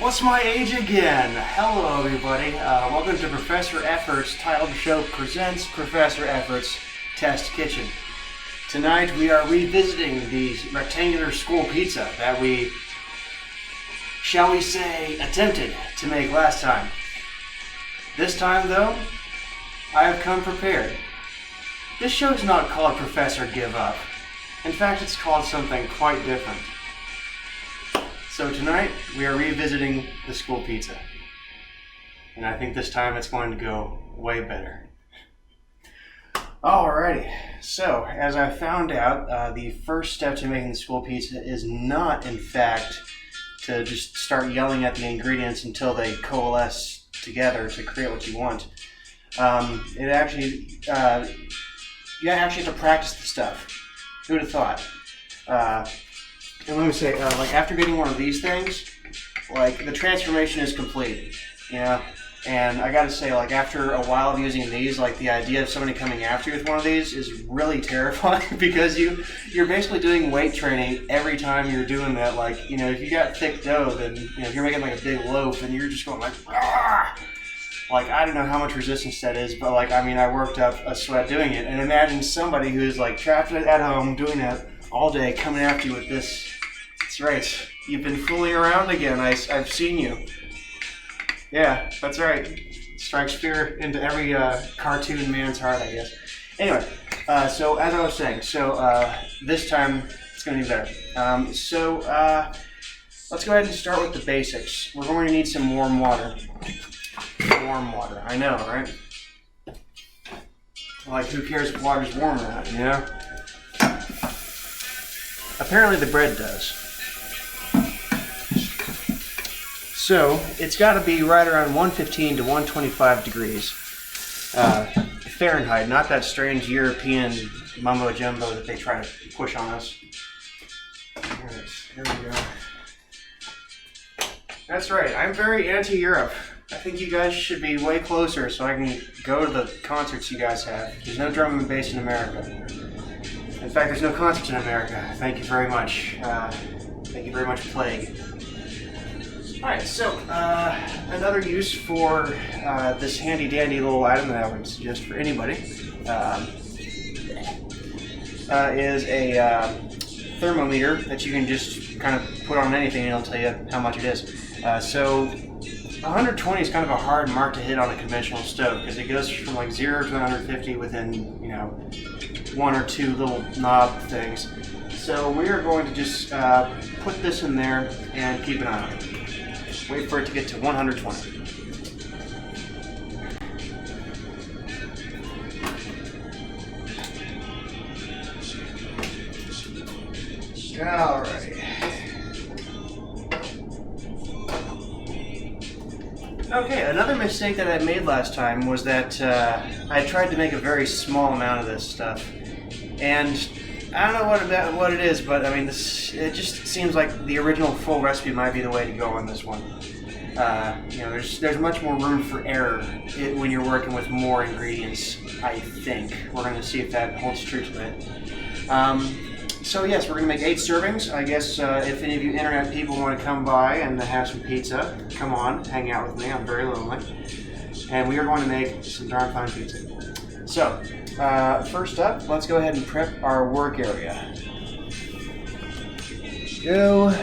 What's my age again? Hello everybody, welcome to Professor Efforts Titled Show presents Professor Efforts Test Kitchen. Tonight we are revisiting the rectangular school pizza that we, shall we say, attempted to make last time. This time though, I have come prepared. This show is not called Professor Give Up. In fact, it's called something quite different. So tonight, we are revisiting the school pizza. And I think this time it's going to go way better. Alrighty, so as I found out, the first step to making the school pizza is not, in fact, to just start yelling at the ingredients until they coalesce together to create what you want. You actually have to practice the stuff. Who would have thought? And let me say, like after getting one of these things, like the transformation is complete, you know. And I gotta say, like after a while of using these, like the idea of somebody coming after you with one of these is really terrifying because you're basically doing weight training every time you're doing that. Like, you know, if you got thick dough, then you know if you're making like a big loaf, and you're just going like, ah! Like I don't know how much resistance that is, but like I mean, I worked up a sweat doing it. And imagine somebody who's like trapped at home doing that all day coming after you with this. That's right. You've been fooling around again. I've seen you. Yeah, that's right. Strikes fear into every cartoon man's heart, I guess. Anyway, so as I was saying, this time it's going to be better. Let's go ahead and start with the basics. We're going to need some warm water. Warm water. I know, right? Like, who cares if water's warm or not, you know? Apparently the bread does. So, it's got to be right around 115 to 125 degrees Fahrenheit, not that strange European mumbo-jumbo that they try to push on us. Alright, here we go. That's right, I'm very anti-Europe. I think you guys should be way closer so I can go to the concerts you guys have. There's no drum and bass in America. In fact, there's no concerts in America. Thank you very much. Thank you very much, Plague. Alright, so another use for this handy-dandy little item that I would suggest for anybody is a thermometer that you can just kind of put on anything and it'll tell you how much it is. So 120 is kind of a hard mark to hit on a conventional stove because it goes from like 0 to 150 within, you know, one or two little knob things. So we are going to just put this in there and keep an eye on it. Wait for it to get to 120. Alright. Okay, another mistake that I made last time was that I tried to make a very small amount of this stuff. And I don't know what it is, but I mean, it just seems like the original full recipe might be the way to go on this one. You know, there's much more room for error when you're working with more ingredients, I think. We're going to see if that holds true tonight. So yes, we're going to make 8 servings. I guess if any of you internet people want to come by and have some pizza, come on, hang out with me. I'm very lonely. And we are going to make some darn fine pizza. So, first up, let's go ahead and prep our work area. Go.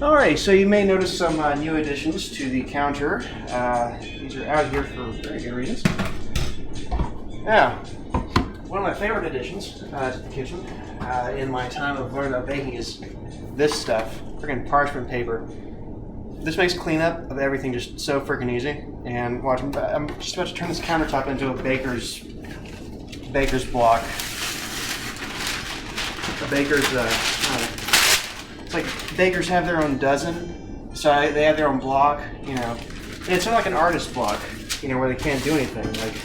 Alright, so you may notice some new additions to the counter. These are out here for very good reasons. Now, one of my favorite additions to the kitchen in my time of learning about baking is this stuff, freaking parchment paper. This makes cleanup of everything just so freaking easy. And watch, I'm just about to turn this countertop into a baker's block. A baker's, it's like bakers have their own dozen, so they have their own block, you know. And it's not like an artist block, you know, where they can't do anything. Like,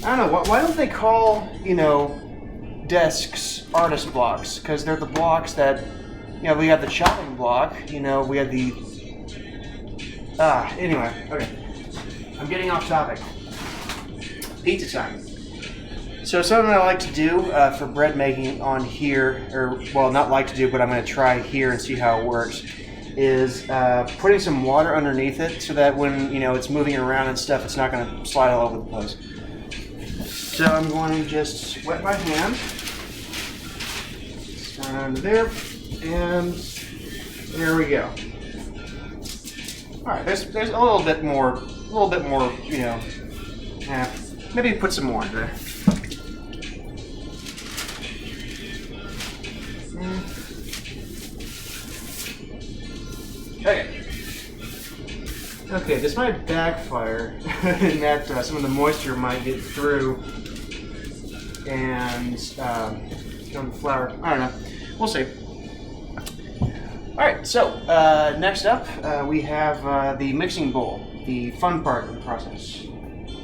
I don't know, why don't they call, you know, desks artist blocks? Because they're the blocks that, you know, we have the chopping block, you know, we have the... anyway, okay. I'm getting off topic. Pizza time. So something I like to do for bread making on here, or well, not like to do, but I'm going to try here and see how it works, is putting some water underneath it so that when it's moving around and stuff, it's not going to slide all over the place. So I'm going to just wet my hand, start under there, and there we go. All right, there's a little bit more, maybe put some more in there. Okay, this might backfire in that some of the moisture might get through and go in the flour. I don't know. We'll see. Alright, so next up we have the mixing bowl, the fun part of the process.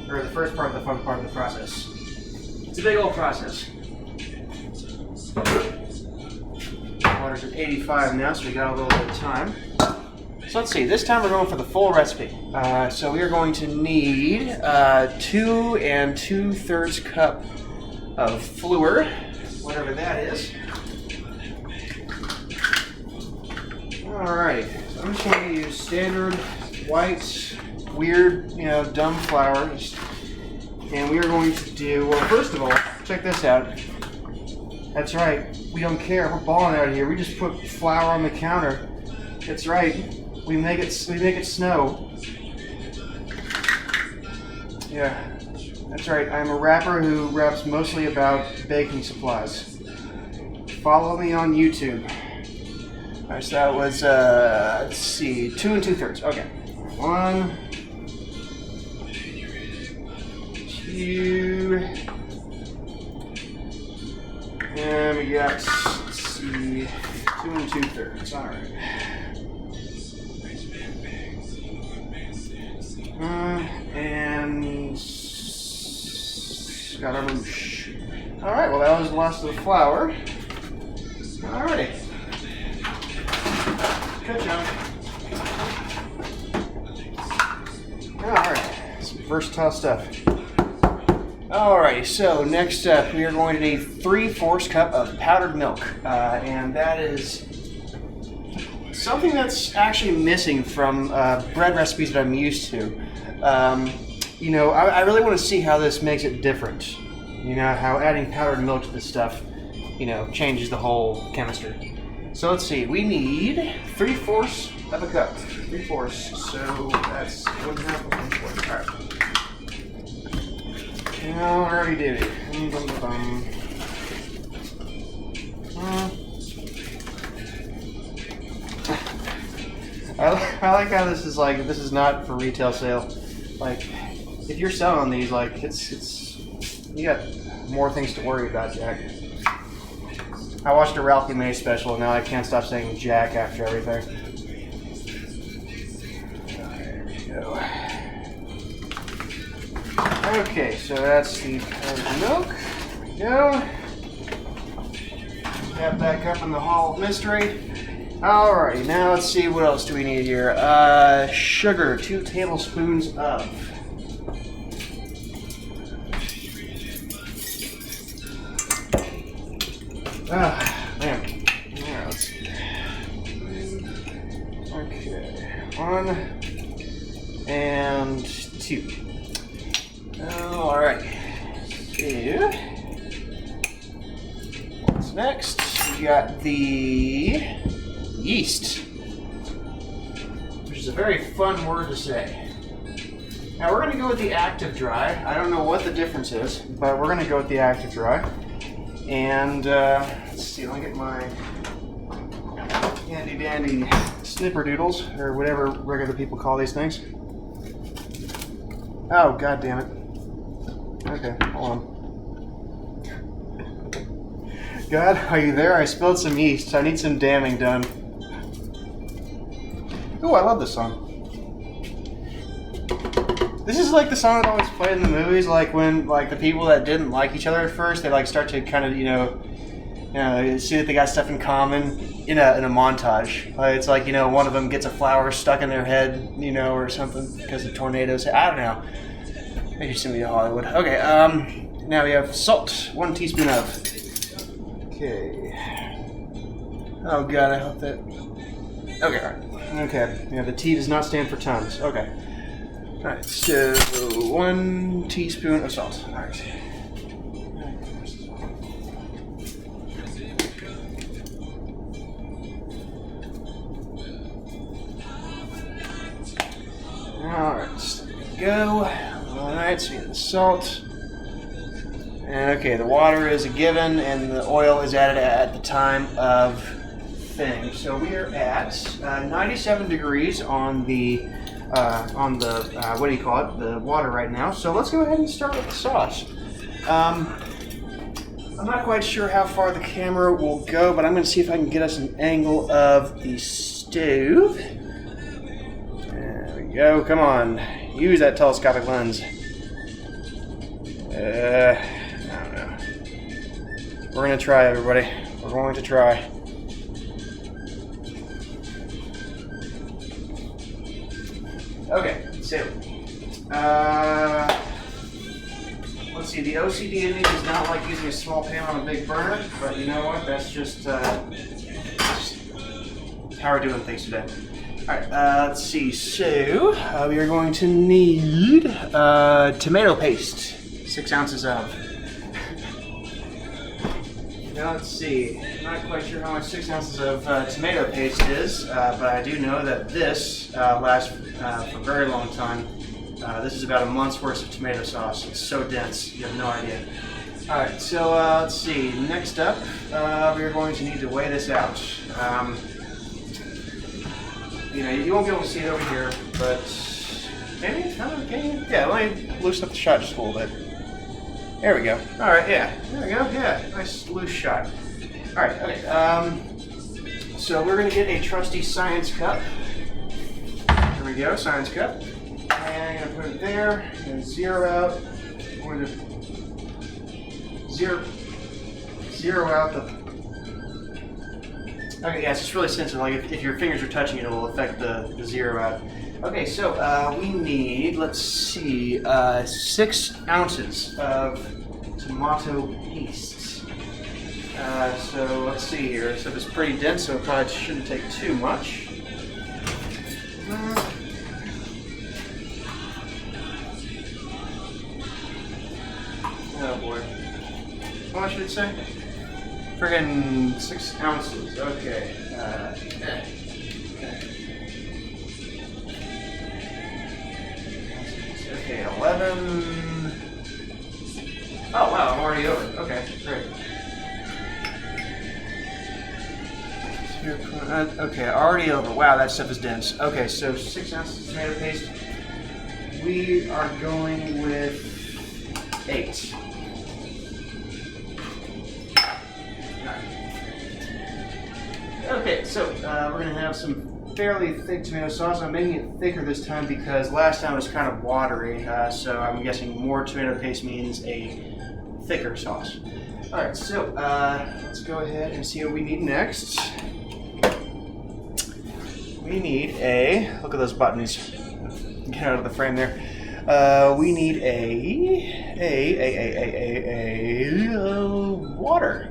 Or the first part of the fun part of the process. It's a big old process. Water's at 85 now, so we got a little bit of time. So let's see, this time we're going for the full recipe. So we are going to need 2 2/3 cup of flour, whatever that is. Alright, so I'm just going to use standard white, weird, dumb flour. And we are going to do, well, first of all, check this out. That's right, we don't care, we're balling out here. We just put flour on the counter. That's right. We make it snow. Yeah, that's right. I'm a rapper who raps mostly about baking supplies. Follow me on YouTube. All right, so that was let's see, 2 2/3. Okay, 1, 2, and we got, let's see, 2 2/3. All right. And scaramouche. Alright, well that was the last of the flour. Alrighty. Good job. Alright, some versatile stuff. Alrighty, so next up we are going to need 3/4 cup of powdered milk. And that is something that's actually missing from bread recipes that I'm used to. I really want to see how this makes it different. How adding powdered milk to this stuff, changes the whole chemistry. So let's see, we need 3/4 of a cup. 3/4, so that's 1/2 of 1/4. Alright. Alrighty duty. I like how this is like, this is not for retail sale. Like, if you're selling these, like, it's you got more things to worry about, Jack. I watched a Ralphie May special, and now I can't stop saying Jack after everything. There we go. Okay, so that's the powdered milk. There we go. Tap back up in the Hall of Mystery. Alrighty, now let's see, what else do we need here? Sugar, 2 tablespoons of. Man. Alright, let's see. Okay, 1 and 2. Alright. So, what's next? We got the yeast, which is a very fun word to say. Now we're going to go with the active dry. I don't know what the difference is, but we're going to go with the active dry. And let's see, let me get my handy dandy snipperdoodles, or whatever regular people call these things. Oh, god damn it. Okay, hold on. God, are you there? I spilled some yeast. I need some damming done. Ooh, I love this song. This is like the song that always played in the movies, like when the people that didn't like each other at first, they start to kind of see that they got stuff in common in a montage. It's like one of them gets a flower stuck in their head, or something because of tornadoes. I don't know. Maybe somebody in Hollywood. Okay, Now we have salt, 1 teaspoon of. Okay. Oh god, I hope that. Okay, alright. Okay. Yeah, the T does not stand for tons. Okay. Alright, so 1 teaspoon of salt. Alright. Alright, there we go. Alright, so we have the salt. And okay, the water is a given, and the oil is added at the time of thing. So we are at 97 degrees on the what do you call it? The water right now. So let's go ahead and start with the sauce. I'm not quite sure how far the camera will go, but I'm going to see if I can get us an angle of the stove. There we go. Come on, use that telescopic lens. I don't know. We're going to try, everybody. We're going to try. Okay, so, let's see, the OCD in me does not like using a small pan on a big burner, but you know what, that's just how we're doing things today. Alright, let's see, so, we are going to need tomato paste, 6 ounces of. Now let's see, I'm not quite sure how much 6 ounces of tomato paste is, but I do know that this lasts for a very long time. This is about a month's worth of tomato sauce. It's so dense, you have no idea. Alright, so let's see, next up, we are going to need to weigh this out. You know, you won't be able to see it over here, but maybe, can you? Yeah, let me loosen up the shot just a little bit. There we go. All right, yeah. There we go. Yeah, nice loose shot. All right, okay. So we're going to get a trusty science cup. There we go, science cup. And I'm going to put it there. I'm going to zero out. I'm going to zero out the. Okay, yeah, it's just really sensitive. Like if your fingers are touching it, it will affect the zero out. Okay, so we need, let's see, 6 ounces of tomato paste. So let's see here. So it's pretty dense, so it probably shouldn't take too much. Oh boy. How much did it say? Friggin' 6 ounces. Okay. Okay, 11. Oh wow, I'm already over. Okay, great. Okay, already over. Wow, that stuff is dense. Okay, so 6 ounces of tomato paste. We are going with 8. Okay, so we're going to have some fairly thick tomato sauce. I'm making it thicker this time because last time it was kind of watery, so I'm guessing more tomato paste means a thicker sauce. Alright, so let's go ahead and see what we need next. We need a, look at those buttons, get out of the frame there. We need a water.